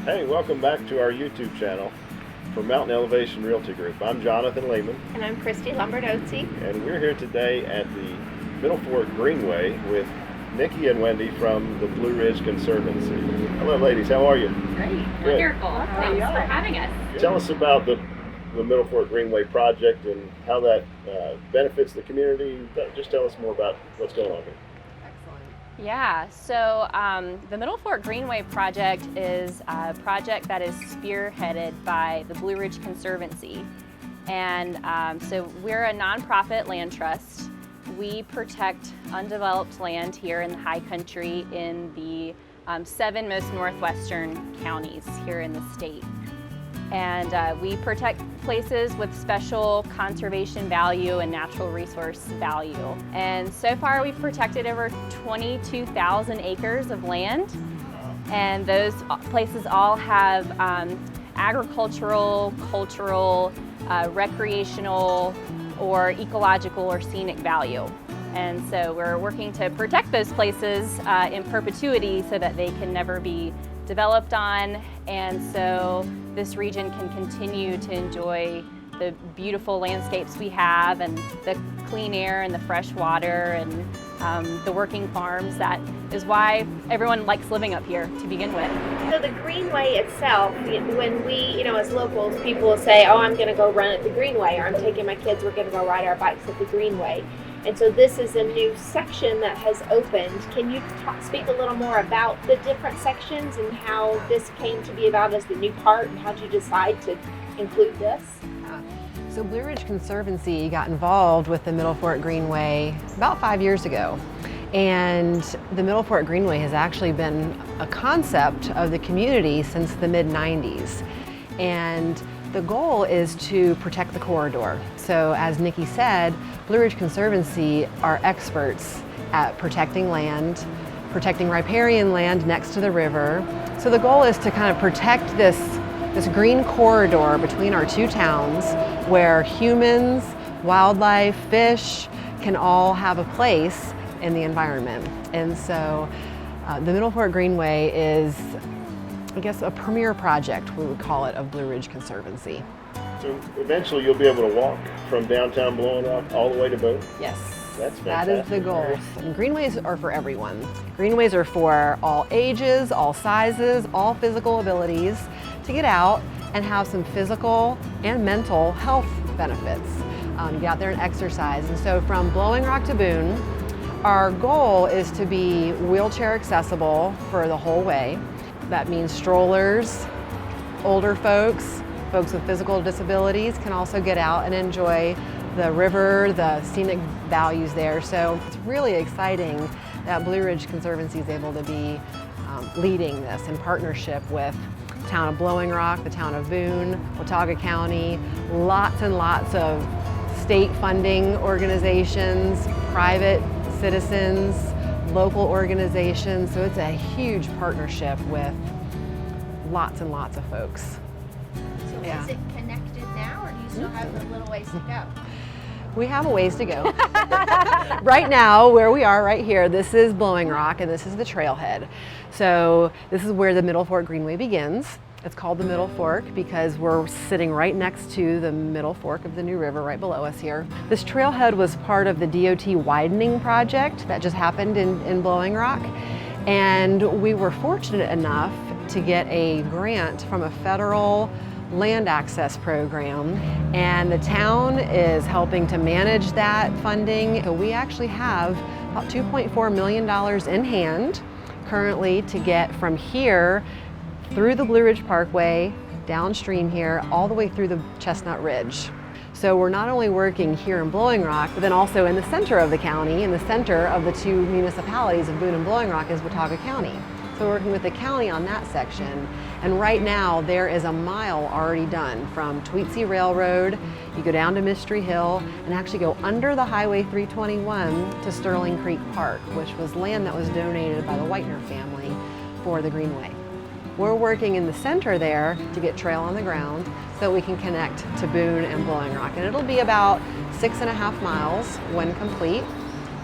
Hey, welcome back to our YouTube channel for Mountain Elevation Realty Group. I'm Jonathan Lehman. And I'm Christy Lombardozzi. And we're here today at the Middle Fork Greenway with Nikki and Wendy from the Blue Ridge Conservancy. Hello ladies, how are you? Great, Good. wonderful. Thanks for having us. Tell us about the Middle Fork Greenway project and how that benefits the community. Just tell us more about what's going on here. Yeah, so the Middle Fork Greenway project is a project that is spearheaded by the Blue Ridge Conservancy. And so we're a nonprofit land trust. We protect undeveloped land here in the high country in the 7 most northwestern counties here in the state. And we protect places with special conservation value and natural resource value. And so far we've protected over 22,000 acres of land. And those places all have agricultural, cultural, recreational, or ecological or scenic value. And so we're working to protect those places in perpetuity so that they can never be developed on, and so this region can continue to enjoy the beautiful landscapes we have and the clean air and the fresh water and the working farms. That is why everyone likes living up here to begin with. So the Greenway itself, when we, as locals, people will say, oh, I'm going to go run at the Greenway, or I'm taking my kids, we're going to go ride our bikes at the Greenway. And so this is a new section that has opened. Can you speak a little more about the different sections and how this came to be about as the new part, and how did you decide to include this? So Blue Ridge Conservancy got involved with the Middle Fork Greenway about 5 years ago. And the Middle Fork Greenway has actually been a concept of the community since the mid-90s. And the goal is to protect the corridor. So as Nikki said, Blue Ridge Conservancy are experts at protecting land, protecting riparian land next to the river. So the goal is to kind of protect this green corridor between our two towns where humans, wildlife, fish can all have a place in the environment. And so the Middle Fork Greenway is, I guess, a premier project, we would call it, of Blue Ridge Conservancy. So eventually you'll be able to walk from downtown Blowing Rock all the way to Boone? Yes. That's fantastic. That is the goal. And greenways are for everyone. Greenways are for all ages, all sizes, all physical abilities to get out and have some physical and mental health benefits. Get out there and exercise. And so from Blowing Rock to Boone, our goal is to be wheelchair accessible for the whole way. That means strollers, older folks with physical disabilities can also get out and enjoy the river, the scenic values there. So it's really exciting that Blue Ridge Conservancy is able to be leading this in partnership with the town of Blowing Rock, the town of Boone, Watauga County, lots and lots of state funding organizations, private citizens, local organizations. So it's a huge partnership with lots and lots of folks. So is it connected now, or do you still have a little ways to go? We have a ways to go. Right now, where we are right here, this is Blowing Rock and this is the Trailhead. So this is where the Middle Fork Greenway begins. It's called the Middle Fork because we're sitting right next to the Middle Fork of the New River right below us here. This trailhead was part of the DOT widening project that just happened in Blowing Rock. And we were fortunate enough to get a grant from a federal land access program, and the town is helping to manage that funding. So we actually have about $2.4 million in hand currently to get from here through the Blue Ridge Parkway, downstream here, all the way through the Chestnut Ridge. So we're not only working here in Blowing Rock, but then also in the center of the county, in the center of the two municipalities of Boone and Blowing Rock is Watauga County. So we're working with the county on that section. And right now there is a mile already done from Tweetsie Railroad. You go down to Mystery Hill and actually go under the Highway 321 to Sterling Creek Park, which was land that was donated by the Whitener family for the Greenway. We're working in the center there to get trail on the ground so we can connect to Boone and Blowing Rock. And it'll be about 6.5 miles when complete.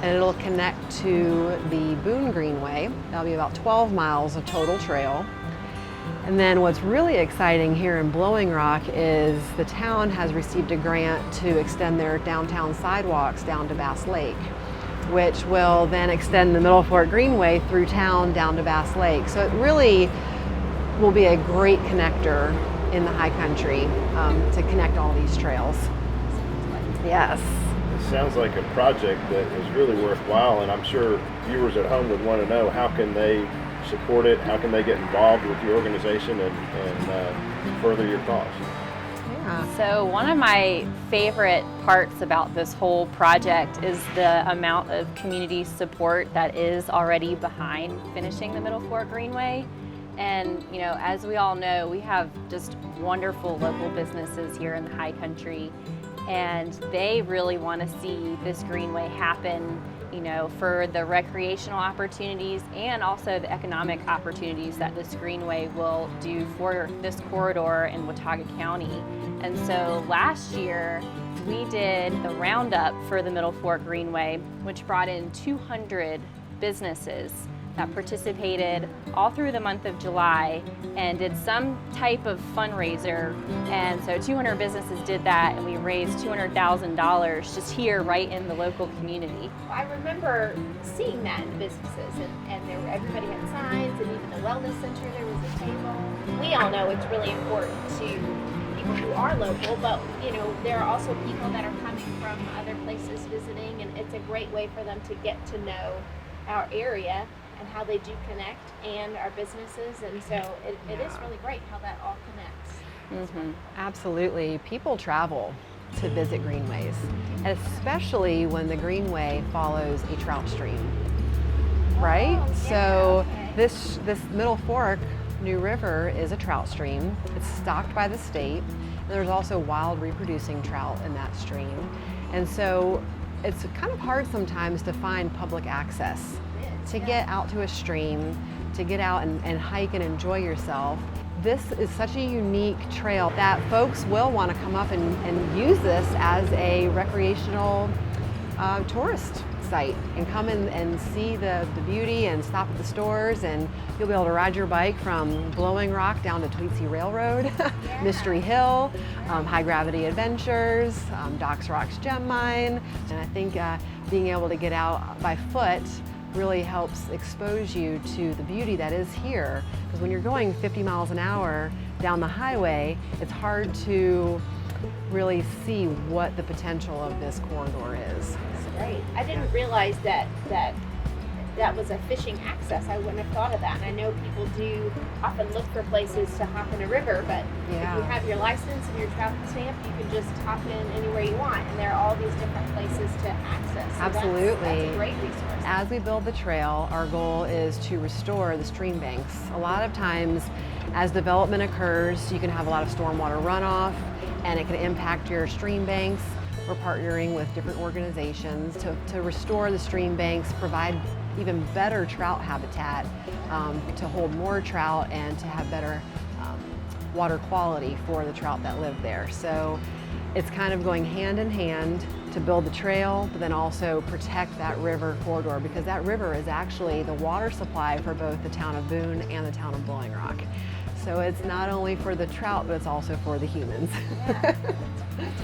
And it'll connect to the Boone Greenway. That'll be about 12 miles of total trail. And then what's really exciting here in Blowing Rock is the town has received a grant to extend their downtown sidewalks down to Bass Lake, which will then extend the Middle Fork Greenway through town down to Bass Lake. So it really will be a great connector in the high country to connect all these trails. Yes. It sounds like a project that is really worthwhile, and I'm sure viewers at home would want to know, how can they support it? How can they get involved with your organization and further your cause? Yeah. So one of my favorite parts about this whole project is the amount of community support that is already behind finishing the Middle Fork Greenway. And you know, as we all know, we have just wonderful local businesses here in the high country, and they really want to see this greenway happen, you know, for the recreational opportunities and also the economic opportunities that this greenway will do for this corridor in Watauga County. And so last year we did the roundup for the Middle Fork Greenway, which brought in 200 businesses that participated all through the month of July and did some type of fundraiser. And so 200 businesses did that, and we raised $200,000 just here right in the local community. I remember seeing that in the businesses, and there were, everybody had signs, and even the wellness center, there was a table. We all know it's really important to people who are local, but you know, there are also people that are coming from other places visiting, and it's a great way for them to get to know our area and how they do connect, and our businesses, and so it is really great how that all connects. Mm-hmm. Absolutely. People travel to visit greenways, especially when the greenway follows a trout stream, right? Oh, yeah, So okay. this Middle Fork New River is a trout stream. It's stocked by the state. There's also wild reproducing trout in that stream. And so it's kind of hard sometimes to find public access to get out to a stream, to get out and hike and enjoy yourself. This is such a unique trail that folks will want to come up and use this as a recreational tourist site and come in and see the beauty and stop at the stores, and you'll be able to ride your bike from Blowing Rock down to Tweetsie Railroad, Mystery Hill, High Gravity Adventures, Docks Rocks Gem Mine. And I think being able to get out by foot really helps expose you to the beauty that is here. Because when you're going 50 miles an hour down the highway, it's hard to really see what the potential of this corridor is. Great. I didn't realize that was a fishing access. I wouldn't have thought of that. And I know people do often look for places to hop in a river, but if you have your license and your travel stamp, you can just hop in anywhere you want. And there are all these different places to access. So Absolutely. That's a great resource. As we build the trail, our goal is to restore the stream banks. A lot of times, as development occurs, you can have a lot of stormwater runoff, and it can impact your stream banks. We're partnering with different organizations to restore the stream banks, provide even better trout habitat, to hold more trout and to have better water quality for the trout that live there. So it's kind of going hand in hand to build the trail, but then also protect that river corridor, because that river is actually the water supply for both the town of Boone and the town of Blowing Rock. So it's not only for the trout, but it's also for the humans.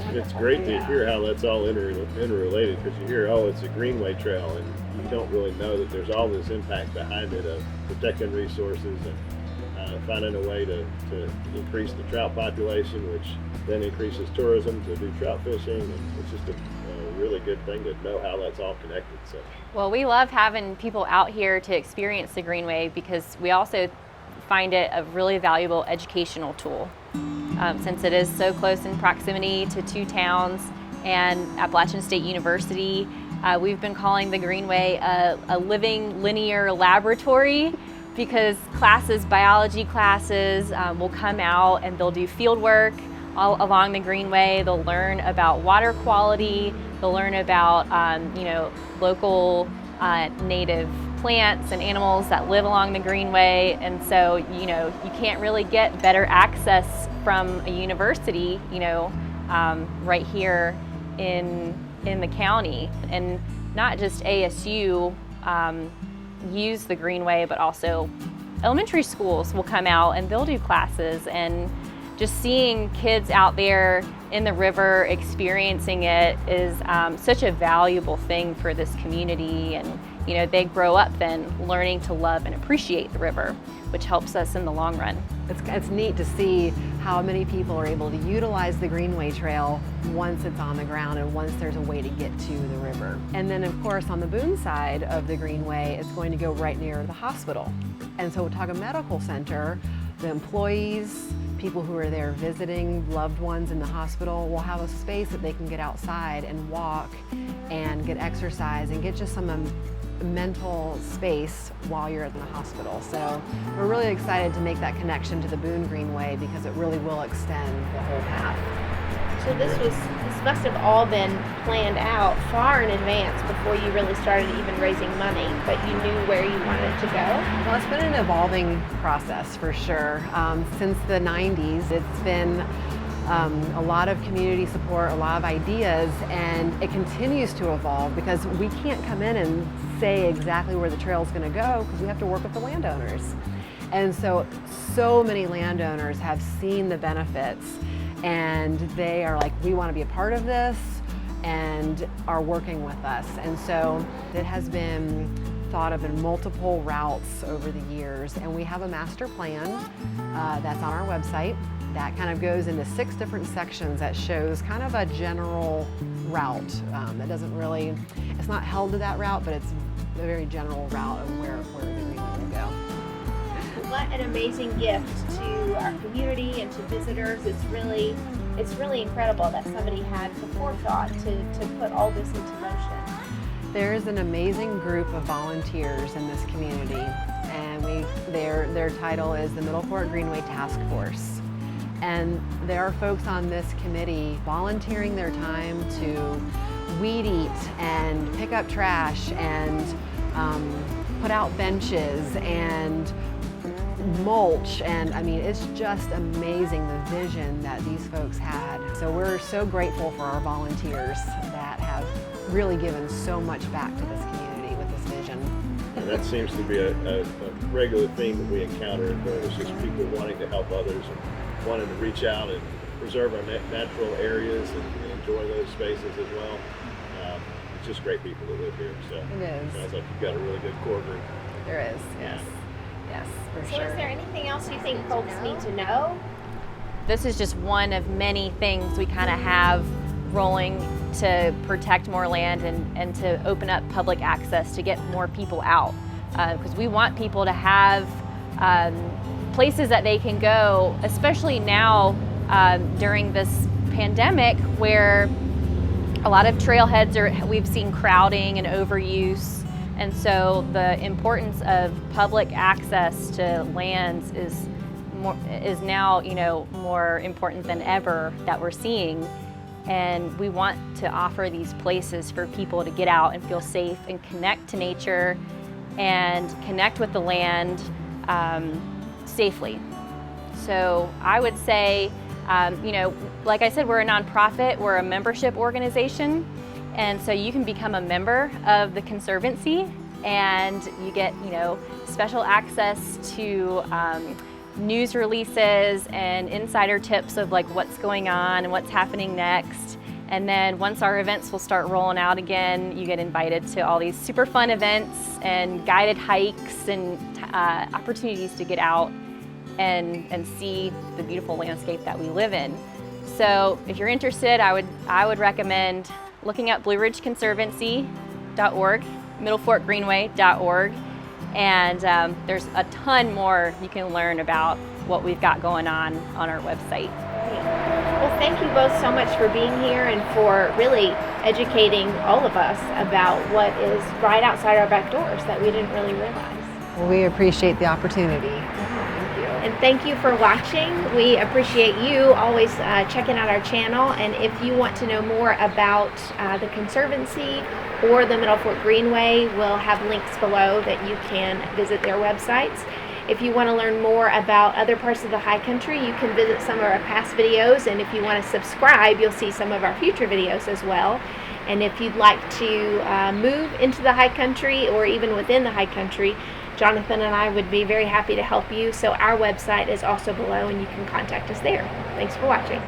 It's great to hear how that's all interrelated, because you hear, oh, it's a greenway trail, and you don't really know that there's all this impact behind it of protecting resources and finding a way to increase the trout population, which then increases tourism to do trout fishing, and it's just a really good thing to know how that's all connected. So, Well, we love having people out here to experience the Greenway, because we also find it a really valuable educational tool. Since it is so close in proximity to two towns and Appalachian State University, we've been calling the Greenway a living linear laboratory, because biology classes will come out and they'll do field work all along the Greenway. They'll learn about water quality, they'll learn about local native plants and animals that live along the Greenway. And so, you can't really get better access from a university, right here in the county. And not just ASU use the Greenway, but also elementary schools will come out and they'll do classes, and just seeing kids out there in the river experiencing it is such a valuable thing for this community. And you know, they grow up then learning to love and appreciate the river, which helps us in the long run. It's neat to see how many people are able to utilize the Greenway Trail once it's on the ground and once there's a way to get to the river. And then of course on the Boone side of the Greenway, it's going to go right near the hospital. And so Watauga Medical Center, the employees, people who are there visiting loved ones in the hospital will have a space that they can get outside and walk and get exercise and get just some mental space while you're at the hospital. So we're really excited to make that connection to the Boone Greenway because it really will extend the whole path. So this must have all been planned out far in advance before you really started even raising money, but you knew where you wanted to go? Well, it's been an evolving process for sure. Since the 90s, it's been a lot of community support, a lot of ideas, and it continues to evolve because we can't come in and say exactly where the trail is going to go because we have to work with the landowners. And so many landowners have seen the benefits and they are like, we want to be a part of this, and are working with us. And so it has been thought of in multiple routes over the years, and we have a master plan that's on our website that kind of goes into 6 different sections that shows kind of a general route. That doesn't really, it's not held to that route, but it's a very general route of where the Greenway will go. What an amazing gift to our community and to visitors. It's really incredible that somebody had the forethought to put all this into motion. There's an amazing group of volunteers in this community, and their title is the Middle Fork Greenway Task Force. And there are folks on this committee volunteering their time to weed eat and pick up trash and put out benches and mulch, and I mean, it's just amazing the vision that these folks had. So we're so grateful for our volunteers that have really given so much back to this community with this vision. And that seems to be a regular theme that we encounter in Boone. It's just people wanting to help others and wanting to reach out and preserve our natural areas and enjoy those spaces as well. It's just great people that live here. So It is. Sounds like you've got a really good core group. There is, yes. Yes, for So sure. is there anything else you think folks need to know? This is just one of many things we kind of have rolling to protect more land and to open up public access to get more people out. Because we want people to have places that they can go, especially now during this pandemic where a lot of trailheads we've seen crowding and overuse. And so the importance of public access to lands is now, you know, more important than ever that we're seeing. And we want to offer these places for people to get out and feel safe and connect to nature and connect with the land safely. So I would say, you know, like I said, we're a nonprofit, we're a membership organization. And so you can become a member of the Conservancy and you get, you know, special access to news releases and insider tips of like what's going on and what's happening next. And then once our events will start rolling out again, you get invited to all these super fun events and guided hikes and opportunities to get out and see the beautiful landscape that we live in. So if you're interested, I would recommend looking at blueridgeconservancy.org, middleforkgreenway.org, and there's a ton more you can learn about what we've got going on our website. Well, thank you both so much for being here and for really educating all of us about what is right outside our back doors that we didn't really realize. Well, we appreciate the opportunity. And thank you for watching. We appreciate you always checking out our channel. And if you want to know more about the Conservancy or the Middle Fork Greenway, we'll have links below that you can visit their websites. If you want to learn more about other parts of the high country, you can visit some of our past videos. And if you want to subscribe, you'll see some of our future videos as well. And if you'd like to move into the high country or even within the high country, Jonathan and I would be very happy to help you. So our website is also below and you can contact us there. Thanks for watching.